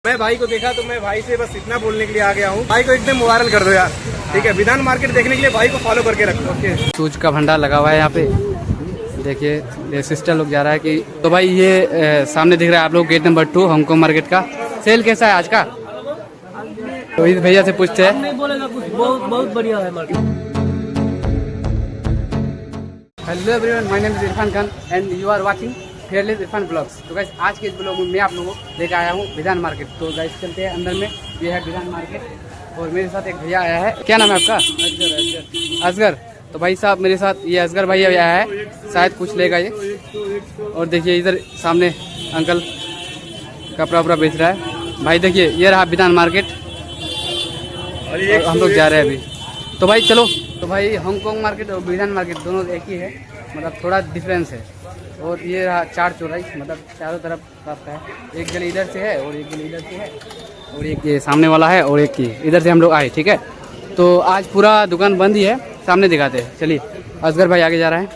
मैं भाई को देखा तो मैं भाई से बस इतना बोलने के लिए आ गया हूँ। भाई को एकदम वायरल कर दो यार, ठीक है। विधान मार्केट देखने के लिए भाई को फॉलो करके रखो। ओके। सूज का भंडार लगा हुआ है यहाँ पे, देखिए ये सिस्टर लोग जा रहा है कि तो भाई ये सामने दिख रहा है आप लोग गेट नंबर 2 हांगकांग मार्केट का। सेल कैसा है आज का? तो इस भैया से पूछते हैं। नहीं बोलेगा कुछ, बहुत बढ़िया है market. Hello everyone, my name is Irfan Khan and you are watching fearless Irfan blogs. तो गाइस आज के इस ब्लॉग में मैं आप लोगों को लेकर आया हूँ विधान मार्केट। तो गाइस चलते हैं अंदर में, ये है विधान मार्केट और मेरे साथ एक भैया आया है। क्या नाम है आपका? असगर। तो भाई साहब मेरे साथ ये असगर भाई आया है, शायद कुछ लेगा ये। और देखिए इधर सामने अंकल कपड़ा वपड़ा बेच रहा है। भाई देखिए ये रहा विधान मार्केट और हम लोग जा रहे हैं अभी। तो भाई चलो। तो भाई हांगकांग मार्केट और विधान मार्केट दोनों एक ही है, मतलब थोड़ा डिफरेंस है। और ये रहा 4 चौराही, मतलब चारों तरफ रास्ता है। एक गली इधर से है और एक गली इधर से है और एक ये सामने वाला है और एक ये इधर से हम लोग आए, ठीक है। तो आज पूरा दुकान बंद ही है, सामने दिखाते हैं। चलिए असगर भाई आगे जा रहा है,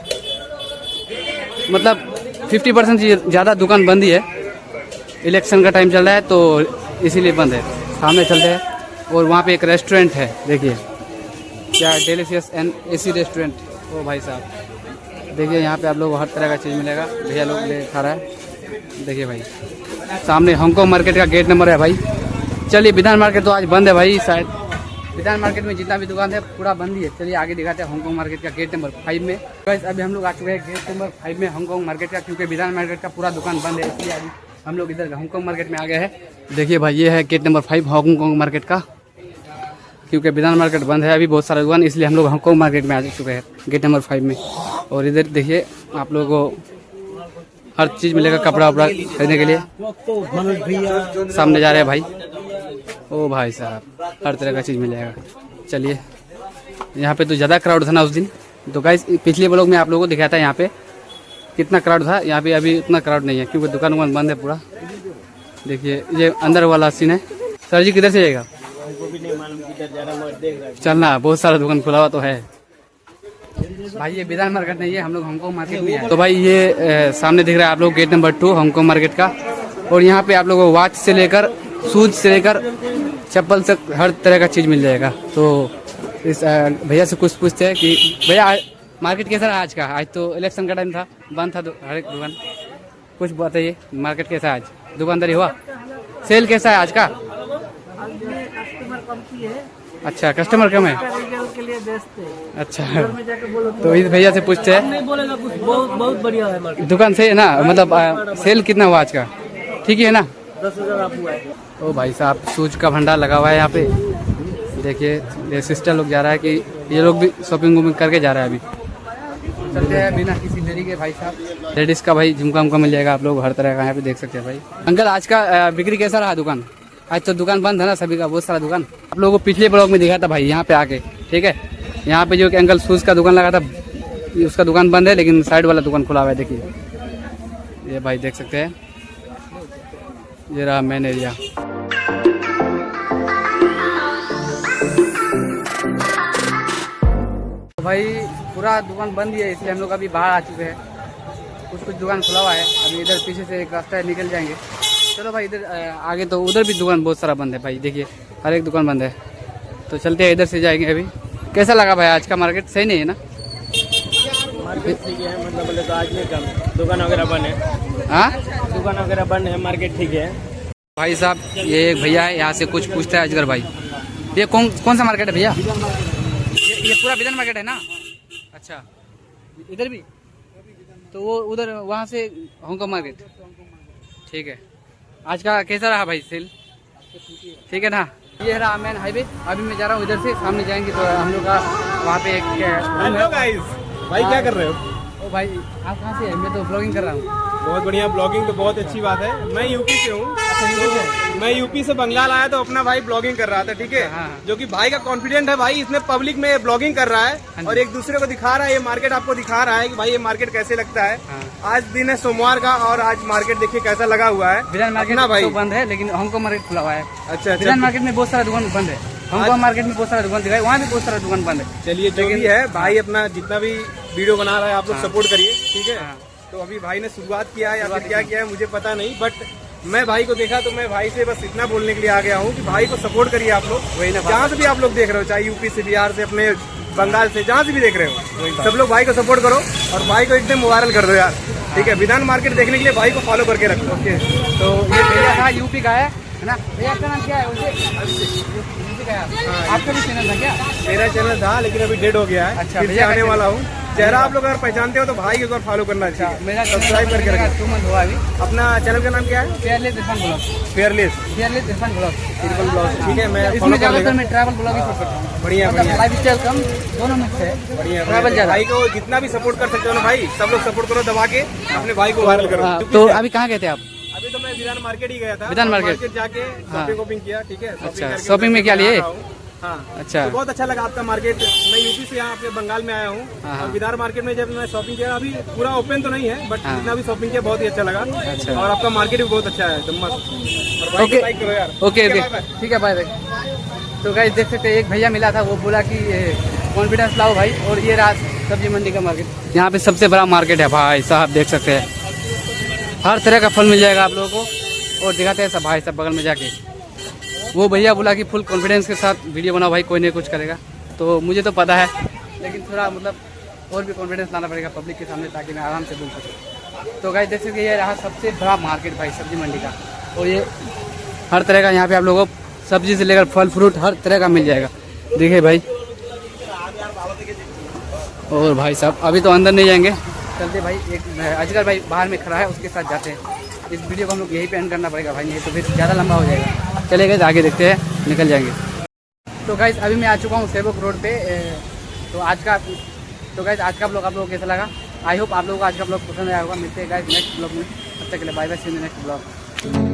मतलब 50% से ज़्यादा दुकान बंद ही है। इलेक्शन का टाइम चल रहा है तो इसीलिए बंद है। सामने चलते हैं और वहाँ पे एक रेस्टोरेंट है, देखिए क्या डिलीशियस एंड एसी रेस्टोरेंट। ओ भाई साहब देखिए यहाँ पे आप लोगों को हर तरह का चीज़ मिलेगा। भैया लोग ले खा रहा है, देखिए भाई सामने हांगकांग मार्केट का गेट नंबर है भाई। चलिए विधान मार्केट तो आज बंद है भाई, शायद विधान मार्केट में जितना भी दुकान है पूरा बंद ही है। चलिए आगे दिखाते हैं हांगकांग मार्केट का गेट नंबर 5 में। गाइस अभी हम लोग आ चुके हैं गेट नंबर 5 में हांगकांग मार्केट का, क्योंकि विधान मार्केट का पूरा दुकान बंद है, इसलिए अभी हम लोग इधर हांगकांग मार्केट में आ गए हैं। देखिए भाई ये है गेट नंबर 5 हांगकांग मार्केट का, क्योंकि विधान मार्केट बंद है अभी बहुत सारा दुकान, इसलिए हम लोग हांगकांग मार्केट में आ चुके हैं गेट नंबर 5 में। और इधर देखिए आप लोगों को हर चीज़ मिलेगा, कपड़ा वपड़ा खरीदने के लिए। सामने जा रहे हैं भाई, ओ भाई साहब हर तरह का चीज़ मिलेगा। चलिए यहाँ पे तो ज़्यादा क्राउड था ना उस दिन, तो गाइस पिछले ब्लॉग में आप लोगों को दिखाया था यहाँ पे कितना क्राउड था। यहाँ पे अभी उतना क्राउड नहीं है, क्योंकि दुकान बंद है पूरा। देखिए ये अंदर वाला सीन है। सर जी किधर से जाएगा? चलना, बहुत सारा दुकान खुला हुआ तो है भाई। ये विधान मार्केट नहीं है, हम लोग हांगकांग मार्केट में है। तो भाई ये सामने दिख रहा है आप लोग गेट नंबर 2 हांगकांग मार्केट का। और यहाँ पे आप लोगों को वॉच से लेकर शूज से लेकर चप्पल से हर तरह का चीज़ मिल जाएगा। तो इस भैया से कुछ पूछते हैं कि भैया मार्केट कैसा रहा आज का? आज तो इलेक्शन का टाइम था, बंद था हर एक दुकान। कुछ बताइए मार्केट कैसा है आज, दुकानदारी हुआ? सेल कैसा है आज का? अच्छा कस्टमर कम है के लिए बेचते हैं। अच्छा तो इस भैया से पूछते हैं। नहीं बोलेगा कुछ, बहुत बढ़िया है मार्केट। दुकान सही है ना, मतलब सेल कितना हुआ आज का? ठीक ही है ना? 10,000 आप हुआ है। ओ भाई साहब सूज का भंडार लगा हुआ है यहाँ पे। देखिए ये सिस्टर लोग जा रहा है कि ये लोग भी शॉपिंग करके जा रहा है अभी। चलते हैं बिना किसी देरी के भाई साहब। लेडीज का भाई झुमका उमका मिल जाएगा, आप लोग हर तरह का यहाँ पे देख सकते हैं भाई। अंकल आज का बिक्री कैसा रहा दुकान? आज तो दुकान बंद है ना सभी का, बहुत सारा दुकान। आप लोगों को पिछले ब्लॉग में दिखा था भाई यहाँ पे आके, ठीक है। यहाँ पे जो कि अंकल शूज का दुकान लगा था उसका दुकान बंद है, लेकिन साइड वाला दुकान खुला हुआ है। देखिए ये भाई देख सकते हैं, ये रहा मेन एरिया। तो भाई पूरा दुकान बंद ही है, इसलिए हम लोग अभी बाहर आ चुके हैं। कुछ दुकान खुला हुआ है, अभी इधर पीछे से एक रास्ता है, निकल जाएंगे। चलो भाई इधर आगे तो उधर भी दुकान बहुत सारा बंद है भाई, देखिए हर एक दुकान बंद है। तो चलते हैं इधर से जाएंगे अभी। कैसा लगा भाई आज का मार्केट? सही नहीं है ना? मार्केट ठीक है, मतलब बोले तो आज नहीं कम, दुकान वगैरह बंद है। हाँ दुकान वगैरह बंद है, मार्केट ठीक है। भाई साहब ये एक भैया है, यहाँ से कुछ पूछता है अजगर भाई। ये कौन सा मार्केट है भैया? ये पूरा विधान मार्केट है ना? अच्छा इधर भी तो वो उधर वहाँ से हांगकांग मार्केट, ठीक है। आज का कैसा रहा भाई सेल? ठीक है ना? ये रहा मेन हाईवे। अभी मैं जा रहा हूँ इधर से, सामने जाएंगे तो हम लोग का वहाँ पे एक हेलो गाइस, भाई क्या कर रहे हो? ओ भाई आप कहाँ से हैं? मैं तो ब्लॉगिंग कर रहा हूँ। बहुत बढ़िया, ब्लॉगिंग तो बहुत अच्छी बात है। मैं यूपी से हूँ, मैं यूपी से बंगाल आया तो अपना भाई ब्लॉगिंग कर रहा था, ठीक है। हाँ। जो कि भाई का कॉन्फिडेंट है भाई, इसने पब्लिक में ब्लॉगिंग कर रहा है और एक दूसरे को दिखा रहा है, ये मार्केट आपको दिखा रहा है कि भाई ये मार्केट कैसे लगता है। हाँ। आज दिन है सोमवार का और आज मार्केट देखिए कैसा लगा हुआ है। विधान मार्केट ना भाई तो बंद है, लेकिन हांगकांग मार्केट खुला हुआ है। अच्छा विधान मार्केट में बहुत सारा दुकान बंद है, हांगकांग मार्केट में बहुत सारा दुकान दिखाई, वहाँ भी बहुत सारा दुकान बंद है। चलिए जो भी है भाई अपना जितना भी वीडियो बना रहा है आप लोग सपोर्ट करिए, ठीक है। हाँ। तो अभी भाई ने शुरुआत किया है या फिर क्या किया है मुझे पता नहीं, बट मैं भाई को देखा तो मैं भाई से बस इतना बोलने के लिए आ गया हूँ कि भाई को सपोर्ट करिए आप लोग। वही ना, जहाँ से भी आप लोग देख रहे हो, चाहे यूपी से, बिहार से, अपने बंगाल से, जहाँ से भी देख रहे हो, सब लोग भाई को सपोर्ट करो और भाई को एकदम वायरल कर दो यार। ठीक है, विधान मार्केट देखने के लिए भाई को फॉलो करके रखो। ओके, तो ये भैया था यूपी का है ना। भैया आपका नाम क्या है? यूपी का है। आपका भी चैनल था क्या? मेरा चैनल था लेकिन अभी डेड हो गया है। अच्छा, फिर से भैया का आने चैनल- वाला हूँ। चेहरा आप लोग अगर पहचानते हो तो भाई एक बार फॉलो करना चाहिए। मेरा सब्सक्राइब करके रखो। 2 मंथ हुआ अभी। अपना चैनल का नाम क्या है? Fearless Irfan blog. Fearless fearless Irfan blog. ठीक है, मैं इसमें फॉलो कर ज़्यादातर लेगा। मैं ट्रैवल ब्लॉग ही शूट करता हूँ। बढ़िया बढ़िया लाइफ स्टाइल कम, दोनों मिक्स है। बढ़िया ट्रैवल ज़्यादा। भाई को जितना भी सपोर्ट कर सकते हो ना भाई, सब लोग सपोर्ट करो, दबा के अपने भाई को वायरल करो। तो अभी कहाँ गए थे आप? अभी तो मैं विधान मार्केट ही गया था। विधान मार्केट जाके शॉपिंग वॉपिंग किया। ठीक है, अच्छा, शॉपिंग में क्या लिए? हाँ, अच्छा, तो बहुत अच्छा लगा आपका मार्केट। मैं यूपी से यहाँ अपने बंगाल में आया हूँ हाँ। और विधान मार्केट में जब मैं शॉपिंग किया, अभी पूरा ओपन तो नहीं है बट हाँ। जितना भी शॉपिंग किया बहुत ही अच्छा लगा। अच्छा। और आपका मार्केट भी बहुत अच्छा है, एकदम मस्त। और भाई ओके। को लाइक करो यार। ओके ठीक है, ओके, बाय बाय। ठीक है, बाय बाय। तो गाइस देख सकते हैं, एक भैया मिला था, वो बोला कि कॉन्फिडेंस लाओ भाई। और ये रहा सब्जी मंडी का मार्केट। यहाँ पे सबसे बड़ा मार्केट है भाई साहब, देख सकते हैं। हर तरह का फल मिल जाएगा आप लोगों को। और दिखाते हैं सब भाई सब बगल में जाके। वो भैया बोला कि फुल कॉन्फिडेंस के साथ वीडियो बनाओ भाई, कोई नहीं कुछ करेगा। तो मुझे तो पता है, लेकिन थोड़ा मतलब और भी कॉन्फिडेंस लाना पड़ेगा पब्लिक के सामने, ताकि मैं आराम से बोल सकूँ। तो गाइस देख सकते हैं, ये रहा सबसे बड़ा मार्केट भाई सब्जी मंडी का। और ये हर तरह का यहाँ पे आप लोगों को सब्जी से लेकर फल फ्रूट हर तरह का मिल जाएगा। देखिए भाई। और भाई साहब अभी तो अंदर नहीं जाएंगे, चलते भाई। एक अजगर भाई बाहर में खड़ा है, उसके साथ जाते हैं। इस वीडियो को हम लोग यहीं पे एंड करना पड़ेगा भाई, नहीं तो फिर ज़्यादा लंबा हो जाएगा। चले गए आगे देखते हैं, निकल जाएंगे। तो गाइस अभी मैं आ चुका हूँ सेवक रोड पे। तो आज का ब्लॉग आप लोगों को कैसा लगा? आई होप आप लोगों को आज का ब्लॉग पसंद आया होगा। मिलते हैं गाइस नेक्स्ट ब्लॉग में, तब तक के लिए bye bye, see you next blog.